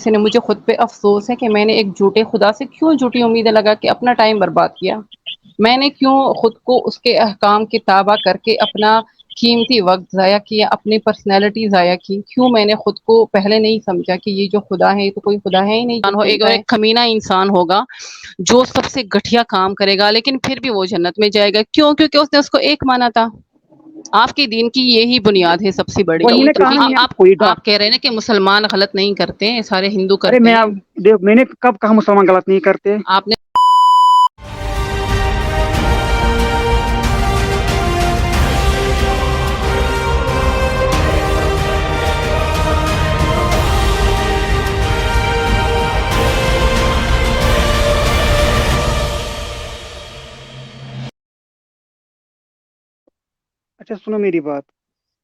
سے نے مجھے خود پہ افسوس ہے کہ میں نے ایک جھوٹے خدا سے کیوں جھوٹی امیدیں لگا کے اپنا ٹائم برباد کیا. میں نے کیوں خود کو اس کے احکام کے تابع کر کے اپنا قیمتی وقت ضائع کیا، اپنی پرسنالٹی ضائع کی. کیوں میں نے خود کو پہلے نہیں سمجھا کہ یہ جو خدا ہے یہ تو کوئی خدا ہے ہی نہیں جو ایک کمینہ انسان ہوگا جو سب سے گٹھیا کام کرے گا لیکن پھر بھی وہ جنت میں جائے گا. کیوں؟ کیونکہ اس نے اس کو ایک مانا تھا. آپ کے دین کی یہی بنیاد ہے سب سے بڑی. وہی نے کہا کوئی آپ کہہ رہے ہیں نا کہ مسلمان غلط نہیں کرتے ہیں، سارے ہندو ارے کرتے ہیں. میں نے کب کہا مسلمان غلط نہیں کرتے؟ آپ نے اچھا سنو میری بات،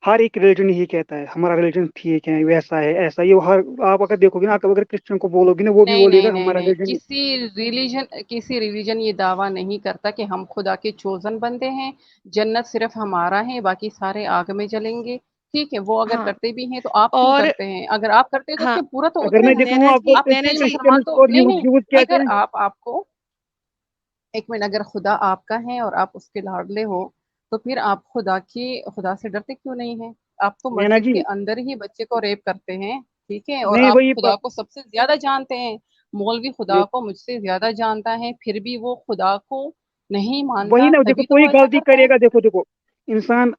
ہر ایک ریلیجن یہی کہتا ہے ہمارا ریلیجن ٹھیک ہے، ویسا ہے ایسا. یہ ہر آپ اگر دیکھو گے نا، اگر کرسچن کو بولو گے نا وہ بھی نہیں بولے نہیں گا نہیں ہمارا نہیں ریلیجن. کسی ریلیجن یہ دعویٰ نہیں کرتا کہ ہم خدا کے چوزن بندے ہیں، جنت صرف ہمارا ہے باقی سارے آگ میں جلیں گے. ٹھیک ہے، وہ اگر ہاں کرتے بھی ہیں تو آپ کیوں اور کرتے ہیں؟ اگر آپ کرتے ہیں تو اس ہاں پہ پورا تو اگر اترے میں نا. دیکھوں آپ نینا بولتے ہیں آپ کہ نہیں مسلمان کرسچن تو اور نہیں نہیں. یہود کہتے اگر ہیں. آپ کو ایک منٹ، اگر خدا آپ کا ہے اور آپ اس کے لاڈلے ہو تو پھر آپ خدا سے ڈرتے کیوں نہیں ہیں؟ آپ تو نینا مسجد جی کے اندر ہی بچے کو ریپ کرتے ہیں. ٹھیک ہے، اور نہیں آپ وہی خدا کو سب سے زیادہ جانتے ہیں. مولوی خدا کو مجھ سے زیادہ جانتا ہے، پھر بھی وہ خدا کو نہیں وہی مانتا، نا دیکھو تبھی تو کوئی وہ ایسا غلطی کرتا کرے ہے. گا. دیکھو انسان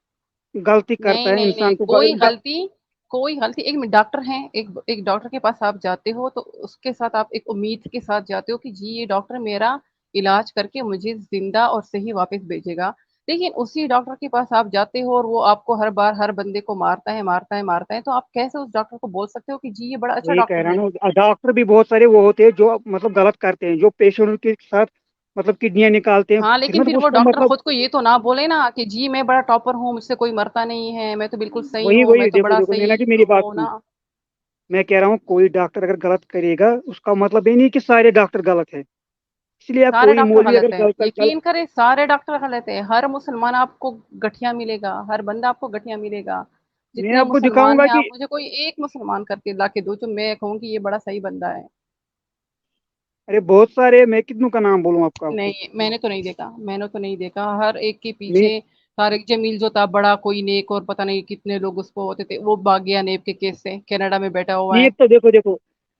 غلطی کرتا نہیں ہے، نہیں نہیں، انسان کو کوئی غلطی ایک ڈاکٹر ہیں، ایک ڈاکٹر کے پاس آپ جاتے ہو تو اس کے ساتھ آپ ایک امید کے ساتھ جاتے ہو کہ جی یہ ڈاکٹر میرا علاج کر کے مجھے زندہ اور صحیح واپس بھیجے گا. لیکن اسی ڈاکٹر کے پاس آپ جاتے ہو اور وہ آپ کو ہر بار ہر بندے کو مارتا ہے تو آپ کیسے اس ڈاکٹر کو بول سکتے ہو کہ جی یہ بڑا اچھا وہی کہہ ڈاکٹر رہا ہے؟ ہوں، ڈاکٹر بھی بہت سارے وہ ہوتے ہیں جو مطلب غلط کرتے ہیں، جو پیشنٹ کے ساتھ مطلب کڈنیاں نکالتے ہیں. ہاں لیکن مطلب پھر وہ اس کا ڈاکٹر مطلب خود کو یہ تو نہ بولے نا کہ جی میں بڑا ٹاپر ہوں، مجھ سے کوئی مرتا نہیں ہے، میں تو بالکل صحیح ہوں، میں وہی تو بڑا دیکھو نینا جی صحیح میری بات ہوں سنو. نا. میں کہہ رہا ہوں کوئی ڈاکٹر اگر غلط کرے گا اس کا مطلب یہ نہیں کہ سارے ڈاکٹر غلط ہے. اس لیے آپ سارے کوئی ڈاکٹر مولوی غلط اگر ہیں، غلط یقین کرے سارے ڈاکٹر غلط ہیں. ہر مسلمان آپ کو گٹھیا ملے گا، ہر بندہ آپ کو گٹھیا ملے گا. میں جتنے آپ کو دکھاؤں مسلمان گا ہیں کہ آپ مجھے کوئی ایک مسلمان کر کے لا کے دو جو میں کہوں کہ یہ بڑا صحیح بندہ ہے. ارے بہت سارے، میں کتنوں کا نام بولوں آپ کو. نہیں میں نے تو نہیں دیکھا. ہر ایک کے میں پیچھے طارق جمیل جو تھا بڑا کوئی نیک، اور پتہ نہیں کتنے لوگ اس کو ہوتے تھے، وہ بھاگ گیا نیب کے کیس سے، کینیڈا میں بیٹھا ہوا ہے. نیب تو دیکھو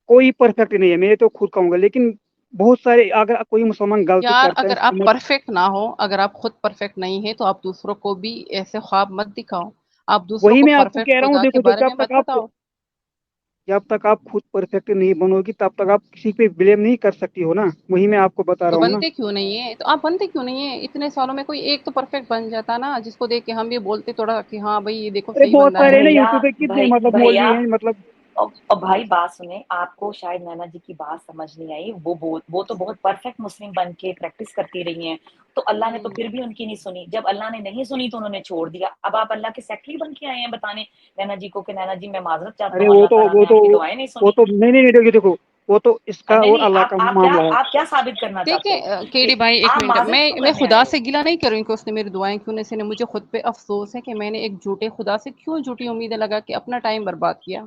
کوئی پرفیکٹ نہیں ہے، میں تو خود کہوں گا. لیکن بہت سارے اگر کوئی مسلمان غلطی یار کرتا ہے اگر آپ پرفیکٹ نہ ہو، اگر آپ خود پرفیکٹ نہیں ہے تو آپ دوسروں کو بھی ایسے خواب مت دکھاؤ. آپ دوسروں وہی کو میں آپ پرفیکٹ کہہ رہا ہوں. خدا کے دیکھو بارے میں مت بتاؤ. جب تک آپ خود پرفیکٹ نہیں بنو گی تب تک آپ کسی پہ بلیم نہیں کر سکتی ہو نا. وہی میں آپ کو بتا تو رہا ہوں نا. بنتے کیوں نہیں ہے؟ تو آپ بنتے کیوں نہیں ہے؟ اتنے سالوں میں کوئی ایک تو پرفیکٹ بن جاتا نا، جس کو دیکھ کے ہم یہ بولتے تھوڑا کہ ہاں بھائی یہ دیکھو ارے صحیح بہت بندہ ہے. سارے نا بھیا یوٹیوب پہ کتنے مطلب بھیا مولوی ہیں مطلب. اور بھائی بات سنیں، آپ کو شاید نینا جی کی بات سمجھ نہیں آئی. وہ تو بہت پرفیکٹ مسلم بن کے پریکٹس کرتی رہی ہیں، تو اللہ نے تو پھر بھی ان کی نہیں سنی. جب اللہ نے نہیں سنی تو انہوں نے چھوڑ دیا. اب آپ اللہ کے سیکٹری بن کے آئے ہیں بتانے نینا جی کو کہ نینا جی میں معذرت چاہتا ارے ہوں، اللہ تعالیٰ نے آپ کی دعائیں نہیں وہ سنی. تو نہیں دیکھو وہ تو اس کا نہیں اور نہیں، اللہ کا آپ معاملہ ہے. کیا ثابت کرنا چاہتے دیکھیں ہو کے کہ ڈی بھائی ایک آپ منٹ، معذرت کیوں میں کرنے خدا آئے ہو؟ سے گلا نہیں کروں کہ اس نے میری دعائیں کیوں نہیں سنی. مجھے خود پہ افسوس ہے کہ میں نے ایک جھوٹے خدا سے کیوں جھوٹی امیدیں لگا کے اپنا ٹائم برباد کیا.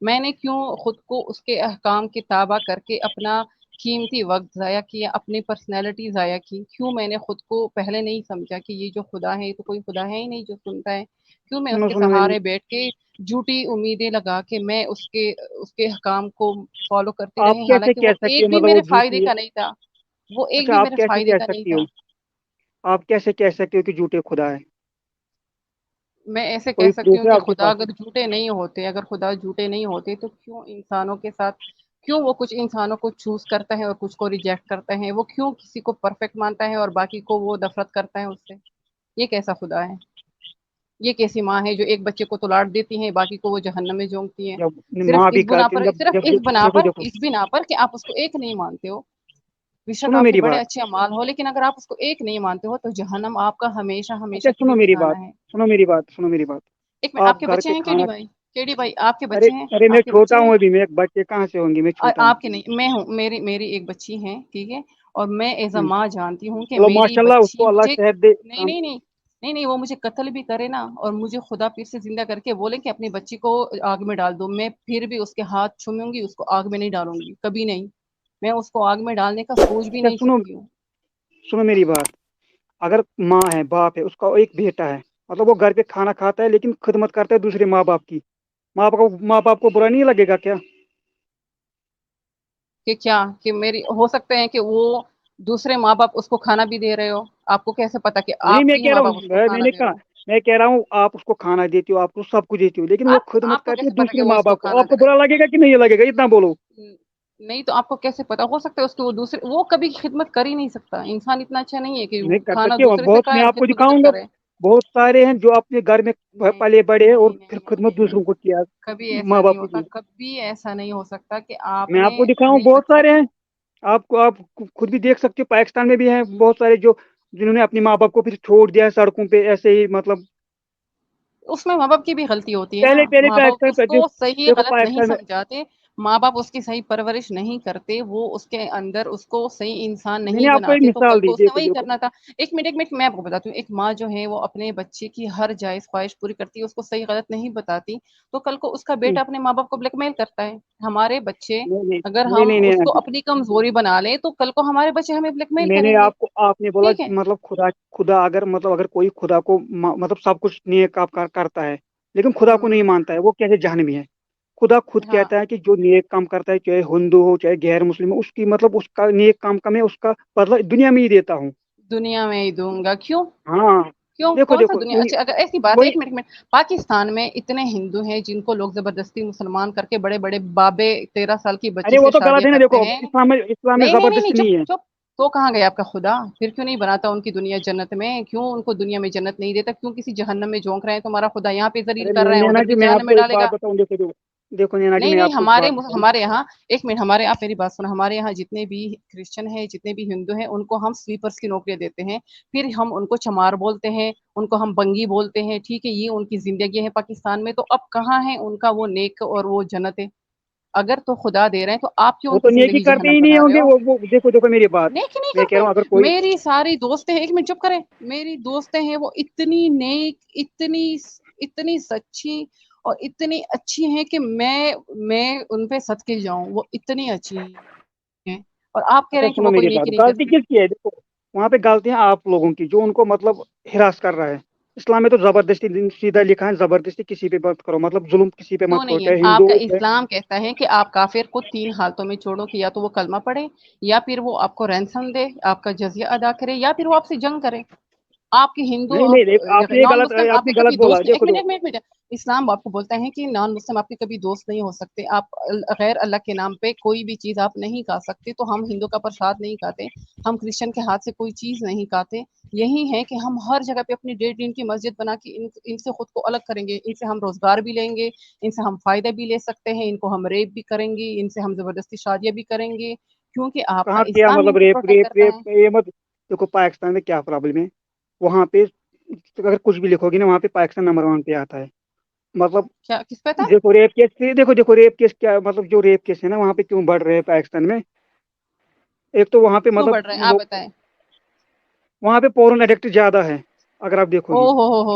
میں نے کیوں خود کو اس کے احکام کے تابع کر کے اپنا قیمتی وقت ضائع کیا، اپنی پرسنالٹی ضائع کی. کیوں میں نے خود کو پہلے نہیں سمجھا کہ یہ جو خدا ہے یہ تو کوئی خدا ہے ہی نہیں جو سنتا ہے. کیوں میں اس کے سنو میری سہارے بیٹھ کے جھوٹی امیدیں لگا کے میں اس کے حکام کو فالو کرتے آپ رہے، کیسے حالانکہ وہ کہہ سکتی ایک ہو بھی مطلب وہ میرے فائدے جھوٹی ہے؟ کا نہیں تھا. وہ ایک اچھا بھی آپ میرے کیسے فائدے کہہ کا نہیں سکتی تھا. ہو؟ آپ کیسے کہہ سکتے ہو کہ جھوٹے خدا ہے؟ میں ایسے کہہ کوئی سکتی پروف ہوں ہے کہ آپ کے خدا پاس؟ اگر جھوٹے نہیں ہوتے، تو کیوں انسانوں کے ساتھ، کیوں وہ کچھ انسانوں کو چوز کرتا ہے اور کچھ کو ریجیکٹ کرتا ہے؟ وہ کیوں کسی کو پرفیکٹ مانتا ہے اور باقی کو وہ نفرت کرتا ہے اس سے؟ یہ کیسا خدا ہے؟ یہ کیسی ماں ہے جو ایک بچے کو تو لاڈ دیتی ہیں باقی کو وہ جہنم میں جھونکتی ہے؟ جب صرف ماں اس بھی بنا کرتی پر، جب صرف جب اس بنا دیکھو پر دیکھو اس بنا پر کہ آپ اس کو ایک نہیں مانتے ہو. بے شک سنو آپ کے میری بڑے بات. اچھے اعمال ہو، لیکن اگر آپ اس کو ایک نہیں مانتے ہو تو جہنم آپ کا ہمیشہ اچھا ہمیشہ کے سنو لیے میری بات، ٹھکانا ہے. ایک منٹ، آپ آپ کے گھر بچے ہیں کھانا. کیڈی بھائی آپ کے ارے بچے ہیں؟ ارے میں آپ کے بچے چھوٹا ہیں؟ ہوں ابھی، میں بچے کہاں سے ہوں گے، میں چھوٹا ہوں. آپ کے نہیں، میں ہوں، میری ایک بچی ہے. ٹھیک ہے، اور میں ایز اے ماں جانتی ہوں کہ چلو میری ماشاء اللہ اس بچی کو اللہ مجھے صحت دے. نہیں نہیں نہیں नहीं वो मुझे कत्ल भी करे ना और मुझे खुदा फिर से जिंदा करके बोले कि अपनी बच्ची को आग में डाल दो, मैं फिर भी उसके हाथ छूऊंगी, उसको आग में नहीं डालूंगी, कभी नहीं। मैं उसको आग में डालने का सोच भी अच्छा नहीं सुनो, सकती हूँ। सुनो मेरी बात। अगर माँ है, बाप है, उसका एक बेटा है, मतलब वो घर पे खाना खाता है लेकिन खिदमत करता है दूसरे माँ बाप की, माँ बाप को बुरा नहीं लगेगा क्या? कि क्या, कि मेरी हो सकते हैं कि वो दूसरे माँ बाप उसको खाना भी दे रहे हो, आपको कैसे पता कि नहीं, मैं आपके ही कह माँ रहा हूँ, बाप उसको खाना मैंने दे रहे कहा, हो? मैं कह रहा हूँ आप उसको खाना देती हो, आप उसको सब कुछ देती हो, लेकिन वो आप खिदमत आपको करती कैसे है पता कि दूसरे वो माँ उसको बाप को, खाना दे आपको रहा बुरा लगेगा कि नहीं लगेगा, इतना बोलो। है? नहीं तो आपको कैसे पता, हो सकता है उसको वो दूसरे, वो कभी खिदमत कर ही नहीं सकता, इंसान इतना अच्छा नहीं है कि नहीं कर खाना सकते हो, दूसरे से बहुत, मैं का आपको खिदमत दिखाऊंगा। करे। बहुत सारे हैं जो अपने घर में नहीं पले बड़े हैं और नहीं फिर नहीं नहीं खिदमत नहीं नहीं, दूसरों को किया, कभी ऐसा माँ नहीं बाप की होता, की। कभी ऐसा नहीं हो सकता कि मैं आपने आपको दिखाऊं, अपने बहुत बच्चे सारे को। हैं। आपको, आप खुद भी देख सकते हो, पाकिस्तान में भी हैं बहुत सारे जो, जिन्होंने अपने माँ बाप को फिर छोड़ दिया है सड़कों पे ऐसे ही, मतलब। उसमें माँ बाप की भी गलती होती है ना, पहले पहले माँ बाप पाकिस्तान पे उसको सही देखो गलत नहीं पाकिस्तान में। समझाते, माँ बाप उसकी सही परवरिश नहीं करते, वो उसके अंदर उसको सही इंसान नहीं मैंने आपको एक बनाते, तो कल मिसाल को दी, उसने देखो वही देखो। करना था। एक मिनट मैं आपको बताती हूँ, एक माँ जो है वो अपने बच्चे की हर जायज ख्वाहिश पूरी करती है, उसको सही गलत नहीं बताती, तो कल को उसका हम्म, बेटा अपने माँ बाप को ब्लैकमेल करता है। हमारे बच्चे, नहीं नहीं अगर नहीं हम नहीं नहीं उसको आंटी। अपनी कमजोरी बना लें तो कल को हमारे बच्चे हमें ब्लैकमेल मैंने करेंगे। आपको, आपने बोला ठीक है। मतलब खुदा, खुदा अगर, मतलब अगर कोई खुदा को मतलब सब कुछ नेक काम करता है, लेकिन खुदा को नहीं हम्म। मानता है, वो कैसे जहन्नमी है? खुदा खुद हाँ। कहता है कि जो नेक काम करता है, चाहे हिंदू हो चाहे गैर मुस्लिम हो, उसकी मतलब उसका नेक काम का मैं उसका बदला दुनिया में ही देता हूँ। दुनिया में ही दूंगा, क्यों? हाँ। क्यों, देखो कौन सा देखो दुनिया, वही अच्छा अगर ऐसी बात है, वही। एक मिनट, पाकिस्तान में इतने हिंदू हैं जिनको लोग जबरदस्ती मुसलमान करके बड़े बड़े बाबे 13 साल की अरे बच्ची वो से तो गलत शादियां है ना, करते देखो हैं। इस्लाम में नहीं, जबरदस्ती चुप नहीं है। चुप। तो कहाँ गया आपका खुदा? फिर क्यों नहीं बनाता उनकी दुनिया जन्नत में, क्यों उनको दुनिया में जन्नत नहीं देता, क्यों किसी जहन्नम में झोंक रहे हैं? तुम्हारा खुदा यहाँ पे जलील अरे कर रहे हैं, नैना उधर जी, भी मैं जहन्नम में आपको एक बात डालेगा। बताऊं, देखो देखो। देखो नैना जी, नहीं मैं नहीं, आपको एक बात बताऊं। हमारे यहाँ, एक मिनट, हमारे, आप मेरी बात सुनो, हमारे यहाँ जितने भी क्रिश्चियन हैं, जितने भी हिंदू हैं, उनको हम स्वीपर्स की नौकरी देते हैं, फिर हम उनको चमार बोलते हैं, उनको हम बंगी बोलते हैं, ठीक है, ये उनकी जिंदगी है पाकिस्तान में, तो अब कहाँ है उनका वो नेक और वो जन्नत है? अगर तो खुदा दे रहे हैं तो आप क्यों वो उनकी तो नेकी जिंदगी करते जहन्नम ही नहीं बना रहे होंगे, हो? वो देखो देखो मेरी बात। नेक नहीं मैं कह करते। रहा हूँ अगर कोई, मेरी सारी दोस्तें हैं, एक मिनट चुप करें, मेरी दोस्तें हैं वो इतनी नेक, इतनी इतनी सच्ची और इतनी अच्छी हैं कि मैं उन पे सदके जाऊं, वो इतनी अच्छी हैं। और आप कह रहे अच्छा हैं कि सुनो वो कोई मेरी बात, नेकी नहीं गलती करती। किसकी है? देखो वहां पे गलतियां आप लोगों की, जो उनको मतलब हिरास कर रहा है। इस्लाम में तो जबरदस्ती सीधा लिखा है, जबरदस्ती किसी पे मत करो, मतलब जुल्म किसी पे क्यों मत करो, नहीं है? चाहे हिंदू आपका हो चाहे। इस्लाम कहता है कि आप काफिर को 3 हालतों में छोड़ो, कि या तो वो कलमा पढ़े, या फिर वो आपको रैंसम दे, आपका जजिया अदा करे, या फिर वो आपसे जंग करे। आपके हिंदू नहीं अब नहीं देखो, आपने ये नॉन गलत, मुस्लिम आपके आपने गलत कभी बोला, दोस्त नहीं, देखो देखो। एक मिनट, इस्लाम आपको बोलता है कि नॉन मुस्लिम आपके कभी दोस्त नहीं हो सकते, आप गैर अल्लाह के नाम पे कोई भी चीज आप नहीं खा सकते, तो हम हिंदू का प्रसाद नहीं खाते, हम क्रिश्चियन के हाथ से कोई चीज नहीं खाते। यही है कि हम हर जगह पे अपनी 1.5 दिन की मस्जिद बना के इनसे खुद को अलग करेंगे, इनसे हम रोजगार भी लेंगे, इनसे हम फायदा भी ले सकते हैं, इनको हम रेप भी करेंगे, इनसे हम जबरदस्ती शादियां भी करेंगे, क्योंकि आपका कहाँ किया इस्लाम मतलब इनको रेप प्रोटेक्ट रेप करता रेप है। ये मत। देखो पाकिस्तान में क्या प्रॉब्लम है, वहां पे अगर कुछ भी लिखोगे ना, वहां पे पाकिस्तान नंबर 1 पे आता है, मतलब। क्या, किस पे था? देखो रेप केस, देखो देखो रेप केस क्या, मतलब जो रेप केस है ना वहाँ पे क्यों बढ़ रहे हैं पाकिस्तान में? एक तो वहाँ पे क्यों मतलब बढ़ रहे हैं, आप बताएं। वहाँ पे पोर्न एडिक्ट ज्यादा है, अगर आप ओ देखोगी।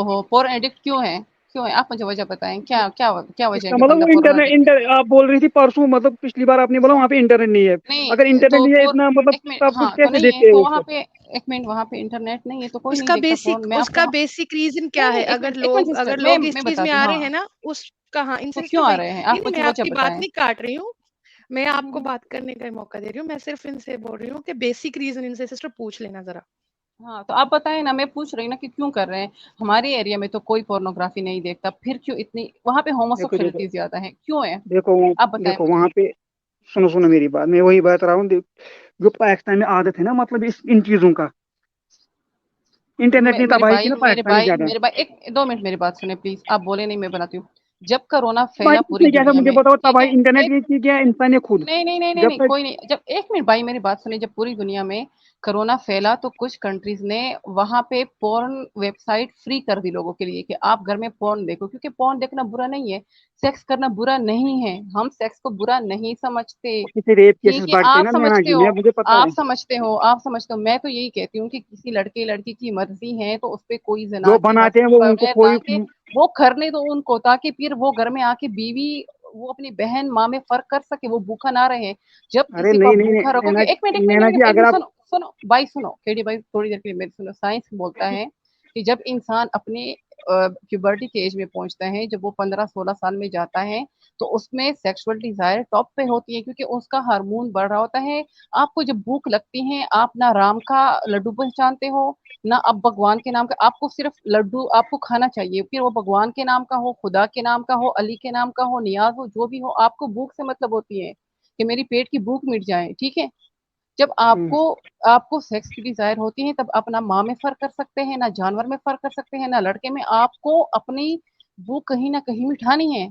हो, पोर्न एडिक्ट क्यों है? क्यों है, आप मुझे वजह बताएं, क्या क्या क्या वजह है इसका कि मतलब बंदा वो पोर्न इंटरनेट, एडिक्ट है? आप बोल रही थी परसों, मतलब पिछली बार आपने बोला वहाँ पे इंटरनेट नहीं है। अगर नहीं इंटरनेट तो नहीं है पोर इतना, मतलब एक मिनट, सब कुछ हाँ तो कैसे नहीं है देखते हैं तो वो वहाँ सब? पे, एक मिनट, वहाँ पे इंटरनेट नहीं है तो कोई नहीं उसका देखता बेसिक फोन, मैं उसका आपको। बेसिक रीजन क्या नहीं है? नहीं, एक मिनट सिस्टर, अगर मैं लोग इस मैं चीज में बताती हूँ, आ रहे हाँ। हैं ना, उस कहाँ इन तो सिस्टर क्यों आ भाई, रहे हैं, आप नहीं नहीं, मुझे मैं वजह आपकी बात बताएं। नहीं काट रही हूँ, मैं आपको हम्म। बात करने का मौका दे रही हूँ, मैं सिर्फ इनसे बोल रही हूँ कि बेसिक रीजन इनसे सिस्टर पूछ लेना जरा। हाँ तो आप बताएं ना, मैं पूछ रही हूँ ना कि क्यों कर रहे हैं। हमारे एरिया में तो कोई पोर्नोग्राफी नहीं देखता, फिर क्यों इतनी वहां पे देखो देखो होमोसेक्सुअलिटी ज्यादा है, क्यों है? देखो आप बताएं देखो मुझे। वहाँ पे, सुनो सुनो मेरी बात, मैं वही बात रहा हूँ। जो पाकिस्तान में आदत है ना, मतलब इन चीजों का, इंटरनेट ने तबाही की ना मेरे पाकिस्तान में भाई ज्यादा। मेरे भाई, एक 2 मिनट मेरी बात सुने प्लीज, आप बोले नहीं, मैं बनाती हूँ। जब कोरोना भाई फैला पूरी इसने कैसा दुनिया मुझे में, बताओ, तब ठीक भाई है, इंटरनेट एक ये की क्या इंसान ने खुद, नहीं नहीं नहीं नहीं जब नहीं तक कोई नहीं, जब एक मिनट भाई मेरी बात सुनिए, जब पूरी दुनिया में कोरोना फैला तो कुछ कंट्रीज ने वहां पे पोर्न वेबसाइट फ्री कर दी लोगों के लिए कि आप घर में पोर्न देखो, क्योंकि पोर्न देखना बुरा नहीं है, सेक्स करना बुरा नहीं है, हम सेक्स को बुरा नहीं समझते, किसी रेप केसेस ठीक है, बढ़ते हैं आप ना नैना समझते जी, हो, मैं मुझे पता है। आप समझते हो, मैं तो यही कहती हूँ कि किसी लड़के लड़की की मर्जी है तो उस पे कोई जना जो की बनाते हद हैं वो उनको बगैर कोई, ताकि वो करने दो उनको, ताकि फिर वो घर में आके बीवी वो अपनी बहन माँ में फर्क कर सके, वो भूखा ना रहे। जब अरे किसी को नहीं आप नहीं भूखा नहीं, रखोगे, एक मिनट नैना जी एक अगर मिनट आप, सुनो सुनो भाई, सुनो केडी भाई, थोड़ी देर के लिए मेरी सुनो, साइंस बोलता है कि जब इंसान अपने प्यूबर्टी के एज में पहुंचता है, जब वो 15-16 साल में जाता है, तो उसमें सेक्सुअल डिजायर टॉप पे होती है, क्योंकि उसका हार्मोन बढ़ रहा होता है। आपको जब भूख लगती है, आप ना राम का लड्डू पहचानते हो, ना अब भगवान के नाम का, आपको सिर्फ लड्डू आपको खाना चाहिए, फिर वो भगवान के नाम का हो, खुदा के नाम का हो, अली के नाम का हो, नियाज हो, जो भी हो, आपको भूख से मतलब होती है कि मेरी पेट की भूख मिट जाए, ठीक है। जब आपको आपको सेक्स की डिजायर होती है, तब आप ना माँ में फर्क कर सकते हैं, ना जानवर में फर्क कर सकते हैं, ना लड़के में, आपको अपनी भूख कहीं ना कहीं मिटानी है।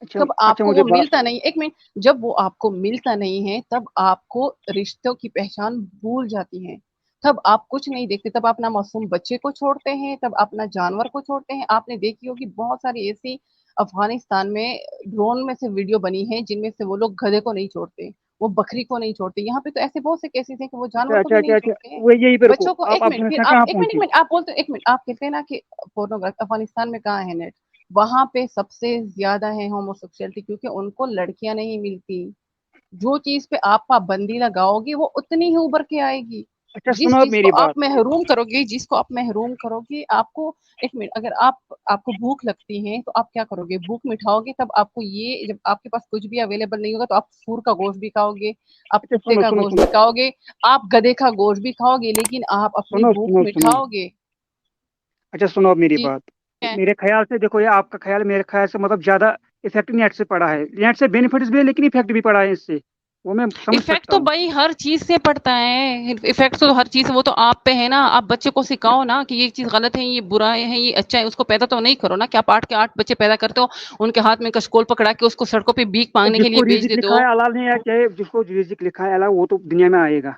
अच्छा कब अच्छा आपको मुझे वो बात, मिलता नहीं, एक मिनट, जब वो आपको मिलता नहीं है, तब आपको रिश्तों की पहचान भूल जाती है, तब आप कुछ नहीं देखते, तब आप ना मासूम बच्चे को छोड़ते हैं, तब अपना जानवर को छोड़ते हैं। आपने देखी होगी बहुत सारी ऐसी अफगानिस्तान में ड्रोन में से वीडियो बनी है, जिनमें से वो लोग गधे को नहीं छोड़ते, वो बकरी को नहीं छोड़ते, यहाँ पे तो ऐसे बहुत से केसेस हैं कि वो अच्छा जानवर को अच्छा भी अच्छा नहीं अच्छा, छोड़ते हैं, वो यही पे रुको, बच्चों को। आप एक मिनट, फिर अफगानिस्तान आप कहाँ एक पहुंचे? मिनट आप बोलते, एक मिनट, आप कहते हैं ना कि पोर्नोग्राफी अफगानिस्तान में कहाँ है नेट, वहां पे सबसे ज्यादा है होमोसेक्सुअलिटी, क्योंकि उनको लड़कियां नहीं मिलती। जो चीज पे आप पाबंदी लगाओगे वो उतनी ही उभर के आएगी। अच्छा जिस सुनो अब चीज को मेरी आप बात, महरूम करोगे, जिसको आप महरूम करोगे, आपको, एक मिनट, अगर आपको भूख लगती है तो आप क्या करोगे, भूख मिटाओगे, तब आपको ये, जब आपके पास कुछ भी अवेलेबल नहीं होगा तो आप सूर का गोश्त भी खाओगे, आप अच्छा कुत्ते सुनो का सुनो गोश्त सुनो भी खाओगे, आप गधे का गोश्त भी खाओगे, लेकिन आप अपनी सुनो भूख सुनो सुनो, मिटाओगे। अच्छा सुनो अब मेरी ठीक बात। है। मेरे ख्याल से देखो, ये आपका ख्याल मेरे ख्याल से मतलब ज्यादा इफेक्ट नेट से पड़ा है, नेट से बेनिफिट्स भी है लेकिन इफेक्ट भी पड़ा है इससे, वो मैं समझ इफेक्ट सकता तो हूँ। भाई हर चीज से पड़ता है, इफेक्ट तो हर चीज, वो तो आप पे है ना, आप बच्चे को सिखाओ ना कि ये चीज गलत है, ये बुरा है, ये अच्छा है, उसको पैदा तो नहीं करो ना कि आप 8 के 8 बच्चे पैदा करते हो, उनके हाथ में कशकोल पकड़ा के उसको सड़कों पे भीख मांगने के लिए जिसको भेज रिजिक देते लिखा हो। है अलाल नहीं है, चाहे जिसको रिजिक लिखा है अलाल, वो तो दुनिया में आएगा।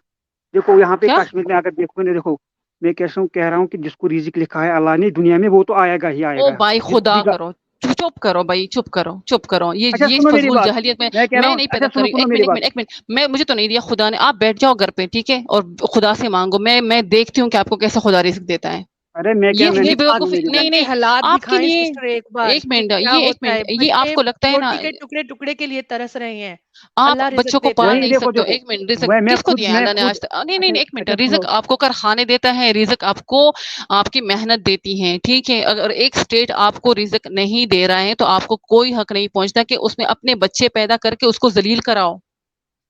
देखो यहाँ पे क्या? कश्मीर में अगर देखो ना, देखो मैं कैसा हूँ, कह रहा हूँ कि जिसको रिजिक लिखा है अल्लाह ने दुनिया में, वो तो आएगा ही ओ आएगा। भाई जिस खुदा भी करो, चुप करो भाई, चुप करो, चुप करो, अच्छा ये सुनो मेरी फजूल बात, जहलियत में मैं कह रहा मैं हूँ, नहीं पैदा अच्छा कर सुनो रही हूँ। सुनो एक मेरी मिनट एक बात। मिनट एक मिनट, मैं, मुझे तो नहीं दिया खुदा ने, आप बैठ जाओ घर पे, ठीक है, और खुदा से मांगो, मैं देखती हूँ कि आपको कैसे खुदा रिस्क देता है। अरे मैं क्या, ये मैंने कहा नहीं बेवकूफी मेरी बात। नहीं के नहीं, हालात आपके दिखाएं लिए, सिस्टर एक बार एक कि मिनट, क्या ये एक होता है। मिनट, ये बच्चे आपको लगता है ना, रोटी के टुकड़े टुकड़े के लिए तरस रहे हैं, आप अल्लाह बच्चों रिजक को देता पाल वही है। नहीं देखो सकते हो। देखो, एक मिनट, रिजक मैं किसको खुद दिया है मैं अल्लाह ने खुद आज तक? नहीं नहीं अच्छा नहीं, एक मिनट, अच्छा सुनो, रिजक आपको कर खाने देता है, रिजक आपको आपकी मेहनत देती है, ठीक है। अगर एक स्टेट आपको रिजक नहीं दे रहा है तो आपको कोई हक नहीं पहुंचता कि उसमें अपने बच्चे पैदा करके उसको जलील कराओ।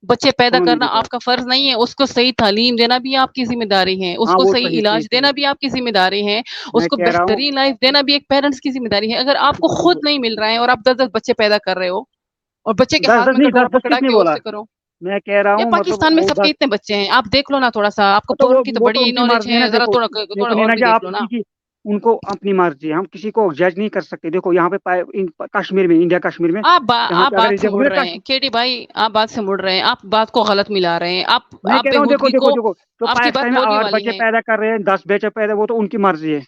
बच्चे पैदा सुनो करना मेरी बात। आपका फर्ज नहीं है, उसको सही तालीम देना भी आपकी जिम्मेदारी है, हाँ उसको वो सही सही सही इलाज सही, देना भी आपकी जिम्मेदारी है, मैं उसको कह रहा हूँ, बेहतरीन लाइफ देना भी एक पेरेंट्स की जिम्मेदारी है। अगर आपको देखो खुद देखो, नहीं मिल रहा है और आप 10-10 बच्चे पैदा कर रहे हो और बच्चे के दस हाथ दस में नहीं, कटोरा दस दस पकड़ा किसने के बोला, उससे करो। मैं कह रहा या हूँ मतलब पाकिस्तान में वो सबके दस, इतने बच्चे हैं, आप देख लो ना थोड़ा सा, आपको तो पोर्न की तो वो तो बड़ी उनकी नॉलेज मर्जी है ना। है, जरा देखो थोड़ा देखो थोड़ा और नैना भी जी, देख आप लो किसी ना। की, उनको अपनी मर्जी है, हम किसी को जज नहीं कर सकते। देखो यहाँ पे कश्मीर में, इंडिया कश्मीर में, यहाँ आप पे अगर बात से देखोगे मुड़ ना रहे हैं केडी भाई, आप बात से मुड़ रहे हैं, आप बात को गलत मिला रहे हैं, मैं आप कह रहा हूँ, देखो बेहूदगी देखो को, देखो, जो आपकी बात पाकिस्तान में बोलने 8 वाली बच्चे है। पैदा कर रहे हैं, 10 बच्चे पैदा, वो तो उनकी मर्जी है।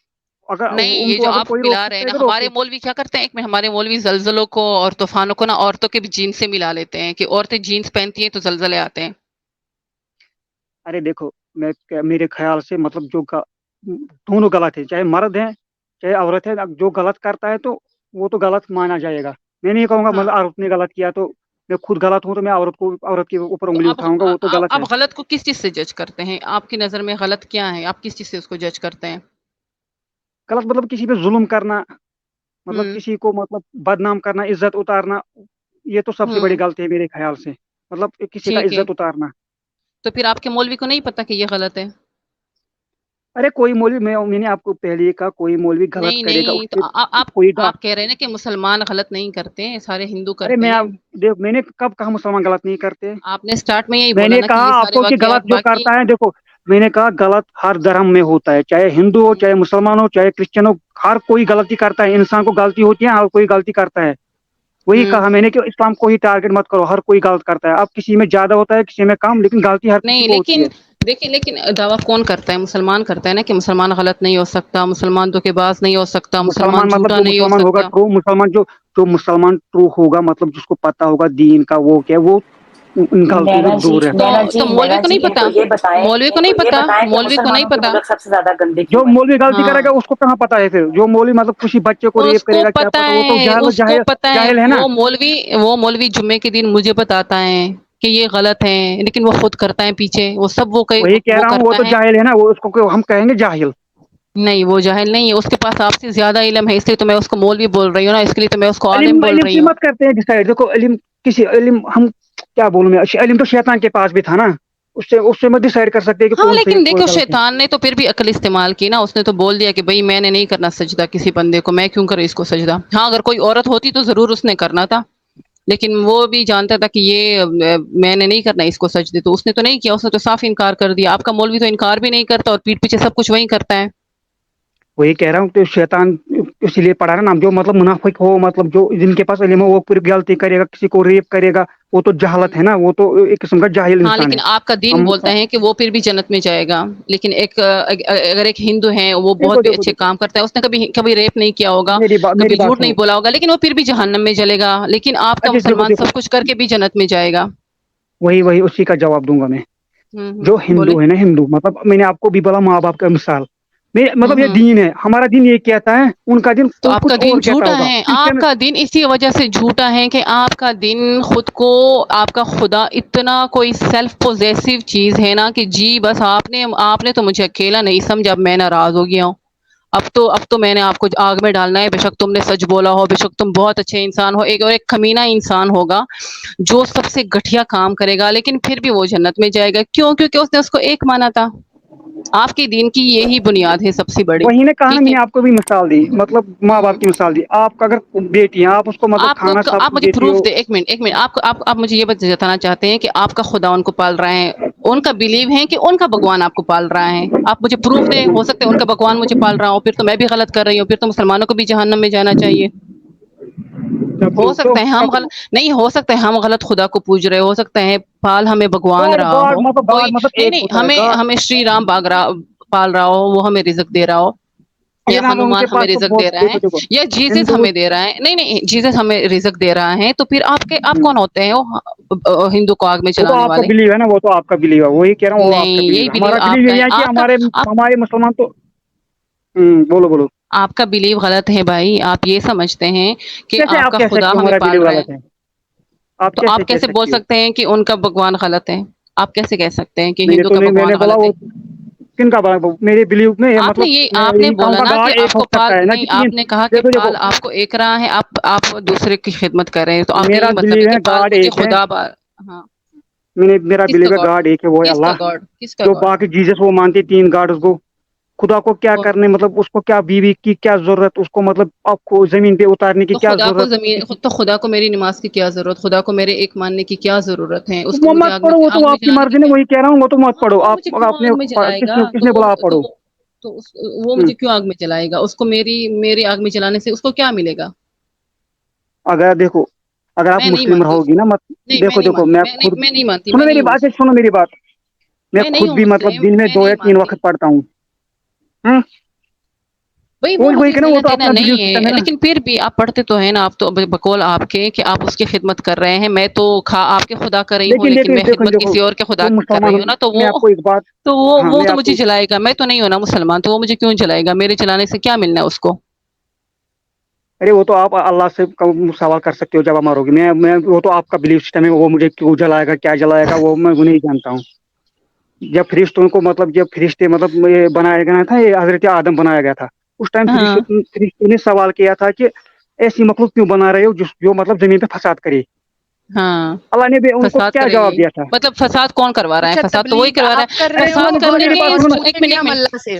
अगर नहीं, ये उनको जो अगर आप कोई रोक मिला रहे सकता हैं है ना, तो रोक हमारे दे। मौलवी क्या करते हैं, एक में हमारे मौलवी जलजलों को और तूफानों को ना औरतों के भी जीन से मिला लेते हैं कि औरतें जीन्स पहनती हैं तो जलजले आते हैं। अरे देखो, मेरे ख्याल से मतलब दोनों गलत है, चाहे मर्द है चाहे औरत है, अब जो गलत करता है तो वो तो गलत माना जाएगा। मैं नहीं कहूंगा हाँ, मतलब औरत ने गलत किया तो मैं खुद गलत हूं तो मैं औरत के ऊपर तो उंगली उठाऊंगा, वो तो गलत आप है। गलत को किस चीज से जज करते हैं? आपकी नजर में गलत क्या है? आप किस चीज से उसको जज करते हैं? गलत मतलब किसी पे जुल्म करना, मतलब हम्म किसी को मतलब बदनाम करना, इज्जत उतारना, ये तो सबसे बड़ी हम्म गलती है मेरे ख्याल से, मतलब किसी का ठीक है, इज्जत उतारना। तो फिर आपके मौलवी को नहीं पता कि ये गलत है? अरे कोई मौलवी, मैंने आपको पहले ही कहा, कोई मौलवी गलत नहीं करेगा नहीं, तो उससे कोई आप कह रहे हैं ना कि मुसलमान गलत नहीं करते, सारे हिंदू अरे करते हैं। देख, मैंने कब कहा मुसलमान गलत नहीं करते? आपने स्टार्ट में यही बोला मैंने ना कि कहा ये सारे आपको कि गलत वाकयात जो बाकी। करता है, देखो میں نے کہا غلط ہر دھرم میں ہوتا ہے، چاہے ہندو ہو، چاہے مسلمان ہو، چاہے کرسچن ہو، ہر کوئی غلطی کرتا ہے، انسان کو غلطی ہوتی ہے، ہر کوئی غلطی کرتا ہے. وہی کہا میں نے کہ اسلام کو ہی ٹارگٹ مت کرو، ہر کوئی غلط کرتا ہے. اب کسی میں زیادہ ہوتا ہے، کسی میں کم، لیکن غلطی ہر کسی نہیں کو ہوتی لیکن ہے. دیکھیں، لیکن دعویٰ کون کرتا ہے؟ مسلمان کرتا ہے نا کہ مسلمان غلط نہیں ہو سکتا، مسلمان دھوکے باز نہیں ہو سکتا، مسلمان مطلب جھوٹا جو نہیں ہو مسلمان ہوگا سکتا. ٹرو مسلمان، جو مسلمان ٹرو ہوگا، مطلب جس کو پتا ہوگا دین کا وہ کیا، وہ ان غلطیوں سے دور رہتا ہے. تو مولوی کو نہیں ان کو پتا، یہ بتائیں، مولوی کو ان نہیں کو یہ پتا، بتائیں کہ مولوی کو نہیں مسلمانوں کے پتا. ملک سب سے زیادہ گندے جو کیوں ہیں. مولوی غلطی ہاں کرے گا اس کو کہاں پتا ہے؟ پھر جو مولوی مطلب کسی بچے کو اس ریپ کرے کو گا، کیا پتا پتا، وہ تو ہے، جاہل اس کو جاہل پتا ہے. جاہل ہے نا. وہ مولوی جمعے کے دن مجھے بتاتا ہے کہ یہ غلط ہے، لیکن وہ خود کرتا ہے پیچھے، وہ سب وہی کہہ وہ رہا ہوں، وہ کرتا تو ہے. جاہل ہے نا، وہ اس کو ہم کہیں گے جاہل. نہیں وہ جاہل نہیں ہے، اس کے پاس آپ سے زیادہ علم ہے، اس لیے تو میں اس کو مولوی بول رہی ہوں نا، اس لیے تو میں اس کو عالم بول علم رہی سے ہوں. مت کرتے ہیں ڈیسائڈ. دیکھو علم کسی علم ہم کیا بولوں میں، علم تو شیطان کے پاس بھی تھا نا، اس سے مت ڈیسائڈ کر سکتے کہ ہاں کون صحیح لیکن کون دیکھو غلط ہے. شیطان نے تو پھر بھی عقل استعمال کی نا، اس نے تو بول دیا کہ بھئی میں نے نہیں کرنا سجدہ کسی بندے کو، میں کیوں کروں اس کو سجدہ. ہاں اگر کوئی عورت ہوتی تو ضرور اس نے کرنا تھا، لیکن وہ بھی جانتا تھا کہ یہ میں نے نہیں کرنا اس کو سجدے، تو اس نے تو نہیں کیا، اس نے تو صاف انکار کر دیا. آپ کا مولوی تو انکار بھی نہیں کرتا اور پیٹھ پیچھے سب کچھ وہی کرتا ہے. وہی کہہ رہا ہوں کہ شیطان اسی لیے پڑھا نا، جو مطلب منافق ہو، مطلب جو جن کے پاس علم ہو، وہ پوری غلطی کرے گا، کسی کو ریپ کرے گا، وہ تو جہالت ہے نا، وہ تو ایک قسم کا جاہل ہاں انسان ہے. لیکن آپ کا دین ہم بولتا ہے کہ وہ پھر بھی جنت میں جائے گا، لیکن اگر ایک ہندو ہے وہ دیکھو بہت بھی دیکھو اچھے دیکھو کام کرتا ہے، اس نے کبھی ریپ نہیں کیا ہوگا، میری کبھی بات جھوٹ نہیں سنو. بولا ہوگا، لیکن وہ پھر بھی جہنم میں جلے گا. لیکن آپ کا اچھا دیکھو مسلمان دیکھو، سب کچھ کر کے بھی جنت میں جائے گا. وہی اسی کا جواب دوں گا میں. جو بولے. ہندو ہے نا، ہندو مطلب میں نے آپ کو بھی بولا ماں باپ کا مثال، مطلب یہ ہوں دین ہے، ہمارا دین یہ کہتا ہے، ان کا دین تو آپ کا کچھ دین اور کہتا جھوٹا ہوگا. ہے، آپ کرسچن کا دین اسی وجہ سے جھوٹا ہے کہ آپ کا دین خود کو، آپ کا خدا اتنا کوئی سیلف پوزیسو چیز ہے نا کہ جی بس آپ نے تو مجھے اکیلا نہیں سمجھا، اب میں ناراض ہو گیا ہوں. اب تو میں نے آپ کو آگ میں ڈالنا ہے، بے شک تم نے سچ بولا ہو، بے شک تم بہت اچھے انسان ہو. ایک کمینہ انسان ہوگا جو سب سے گٹھیا کام کرے گا، لیکن پھر بھی وہ جنت میں جائے گا. کیوں؟ کیونکہ اس نے اس کو ایک مانا تھا. آپ کے دین کی یہی بنیاد ہے سب سے بڑی. وہی نے کہا نا، ٹھیک میں ہے. نے آپ کو بھی مثال دی، مطلب ماں باپ کی مثال دی. آپ کا اگر بیٹی ہے، آپ اس کو مطلب کھانا سب آپ کچھ مجھے دیتی پروف ہو. دے، ایک منٹ آپ مجھے یہ بتانا چاہتے ہیں کہ آپ کا خدا ان کو پال رہا ہے، ان کا بلیو ہے کہ ان کا بھگوان آپ کو پال رہا ہے؟ آپ مجھے پروف دیں. ہو سکتا ہے ان کا بھگوان مجھے پال رہا ہو، پھر تو میں بھی غلط کر رہی ہوں، پھر تو مسلمانوں کو بھی جہنم میں جانا چاہیے. ہو سکتا ہے ہم غلط نہیں، ہو سکتا ہے ہم غلط خدا کو پوج رہے، ہو سکتا ہے پال ہمیں بھگوان گاڈ رہا گاڈ ہو مطلب کوئی. گاڈ مطلب نہیں ایک نہیں، ہوتا ہے گاڈ. ہمیں شری رام پال رہا ہو، وہ ہمیں رزق دے رہا ہو، یا ان ہنومان کے ہمیں پاس تو رزق بہت، دے رہا ہے، دیکھو دیکھو یا جیسس ہندو. ہمیں دے رہا ہے. نہیں جیسس ہمیں رزق دے رہا ہے، تو پھر آپ کون ہوتے ہیں وہ ہندو کو آگ میں وہ تو چلانے آپ کا والے؟ بلیو ہے نا، وہ تو آپ کا بلیو ہے، وہی کہہ رہا ہوں، وہ آپ کا نہیں بلیو یہی ہے. ہمارا آپ بلیو کا یہی ہے کہ آپ کا آپ ہمارے مسلمان تو. بولو بولو. آپ کا بلیو غلط ہے بھائی. آپ یہ سمجھتے ہیں کہ کیسے آپ کا کہہ خدا سکتے ہو ہمیں ہمارا پال بلیو رہا ہے، غلط ہے؟ تو آپ کہہ کیسے بول سکتی ہو؟ سکتے ہیں کہ ان کا بھگوان غلط ہے؟ آپ کیسے کہہ سکتے ہیں کہ میں نے ہندو تو کا نہیں، میں بھگوان نے بولا غلط ہے؟ وہ کن کا بولا؟ میرے بلیو میں ہے، مطلب میں آپ نے یہی کہوں بولا گا نا کہ گاڈ آپ ایک ہو کو پال سکتا ہے نا نہیں، کہ تین. آپ نے کہا کہ دیکھو دیکھو، پال آپ کو ایک رہا ہے، آپ دوسرے کی خدمت کر رہے ہیں، تو آپ کا میرا یہی مطلب ہے بلیو کہ ہے گاڈ پالنے کے ایک ہے. خدا ہاں. میرا کس کا بلیو ہے گاڈ؟ گاڈ ایک ہے، وہ ہے کس کا اللہ. گاڈ؟ کس کا جو گاڈ؟ باقی جیسس وہ مانتے تین گاڈز کو. خدا کو کیا کرنے، مطلب اس کو کیا بیوی کی کیا ضرورت، اس کو مطلب آپ کو زمین پہ اتارنے کی تو کیا خدا کو ضرورت. تو خدا کو میری نماز کی کیا ضرورت؟ خدا کو میرے ایک ماننے کی کیا ضرورت ہے؟ اس کو وہ مجھے مت پڑھو، وہ آگ تو میں آپ کی جلانے کی مرضی نے، کیا؟ وہی کہہ رہا ہوں، وہ تو مت ہاں پڑھو. تو وہ مجھے آپ کیوں اپنے آگ میں جلائے گا؟ کس نے بولا آپ پڑھو؟ وہ مجھے کیوں آگ میں جلائے گا؟ اس کو میری آگ میں جلانے سے اس کو کیا ملے گا؟ اگر دیکھو، اگر آپ میں نہیں مسلم مانتی رہو اس گی کو. نا، نہیں میں دیکھو نہیں دیکھو، مانتی، میں خود. میں نہیں مانتی، سنو میں نہیں میری ہوں بات، مسلم. سنو میری بات. میں نہیں خود ہوں بھی مطلب مسلم، دن میں میں 2 یا نہیں 3 مانتی. وقت پڑھتا ہوں. بھائی وہ مجھے کہنا، وہ غلط تو ہے نا، اپنا بلیو نہیں سسٹم ہے، نا. لیکن پھر بھی آپ پڑھتے تو ہیں نا. آپ تو بقول آپ کے کہ آپ اس کی خدمت کر رہے ہیں، میں تو آپ کے خدا کر رہی ہوں، لیکن لیکن دیکھو میں دیکھو خدمت دیکھو، کسی اور کے خدا جو کی کر رہی مسلمان، ہوں نا، تو میں آپ کو ایک بات. ہاں وہ میں تو آپ کو مجھے جلائے گا. میں تو نہیں ہوں نا مسلمان، تو وہ مجھے کیوں جلائے گا؟ میرے جلانے سے کیا ملنا ہے اس کو؟ ارے وہ تو آپ اللہ سے سوال کر سکتے ہو جب آپ مرو گے. میں وہ تو آپ کا بلیف سسٹم ہے، وہ مجھے کیوں جلائے گا، کیا جلائے گا، وہ میں نہیں جانتا ہوں. جب فرشتوں کو مطلب جب فرشتے مطلب یہ بنایا گیا تھا، یہ حضرت آدم بنایا گیا تھا، اس ٹائم ہاں فرشتوں نے سوال کیا تھا کہ ایسی مخلوق کیوں بنا رہے ہو جو مطلب زمین پہ فساد کرے. हाँ, अल्लाह ने भी उनको फसाद क्या करेंगे। जवाब दिया था? मतलब फसाद कौन करवा रहा है? अच्छा, फसाद तो वही तबलीग करवा रहा आप कर है। रहे हो, फसाद सुनो करने मेरी के बात सुनो। एक मिनट, या अल्लाह से?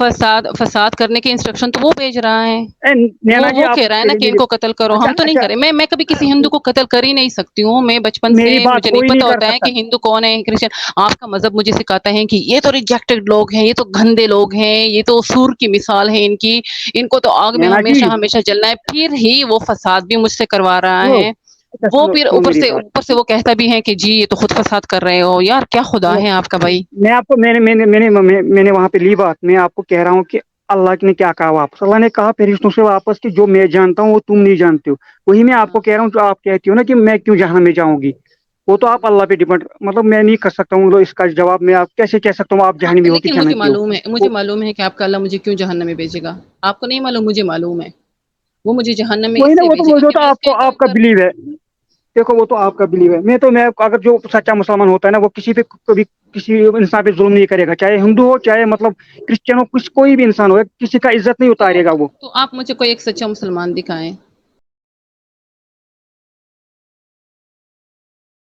फसाद करने के इंस्ट्रक्शन तो वो भेज रहा है। नैना जी वो आप कह रहा है ना कि इनको कत्ल करो, अच्छा हम तो नहीं अच्छा करें। मैं कभी किसी हिंदू को कत्ल कर ही नहीं सकती हूँ। मैं बचपन से, मेरी बात मुझे नहीं कोई नहीं पता कर होता है सकता। कि हिंदू कौन है, क्रिश्चियन। आपका मजहब मुझे सिखाता है कि ये तो रिजेक्टेड लोग हैं, ये तो गंदे लोग हैं, ये तो सूर की मिसाल है इनकी, इनको तो आग में नैना जी हमेशा हमेशा जलना है। फिर ही वो फसाद भी मुझसे करवा रहा सुनो, है। अच्छा वो सुनो फिर सुनो मेरी बात। ऊपर से वो कहता भी है कि जी ये तो खुद फसाद कर रहे हो। यार क्या खुदा सुनो, है आपका भाई। मैं आपको मैंने वहां पे ली बात। मैं आपको कह रहा हूँ कि अल्लाह ने क्या कहा वापस। अल्लाह ने कहा फरिश्तों से वापस कि जो मैं जानता हूँ वो तुम नहीं जानते हो। वही मैं आपको हाँ, कह रहा हूँ, जो आप कहती हो ना कि मैं क्यों जहन्नम में जाऊंगी, वो तो आप अल्लाह पे डिपेंड, मतलब मैं नहीं कर सकता हूँ। इसका जवाब मैं आप कैसे कह सकता हूँ आप हाँ, जहन्नमी हो कि लेकिन जन्नती हो? मुझे वो मालूम है कि आपका अल्लाह मुझे क्यों जहन्नम में भेजेगा। आपको नहीं मालूम, मुझे मालूम है। वो मुझे जहन्नम में वही ना, इसलिए वो भेजेगा जो कि तो मैं उसके आपको काम आपका कर। बिलीव है। देखो वो तो आपका बिलीव है। मैं अगर जो सच्चा मुसलमान होता है ना, वो किसी पे कभी किसी इंसान पे जुल्म नहीं करेगा, चाहे हिंदू हो चाहे मतलब क्रिश्चियन हो, कुछ कोई भी इंसान हो, किसी का इज्जत नहीं तो उतारेगा वो। आप मुझे कोई एक सच्चा मुसलमान दिखाएं।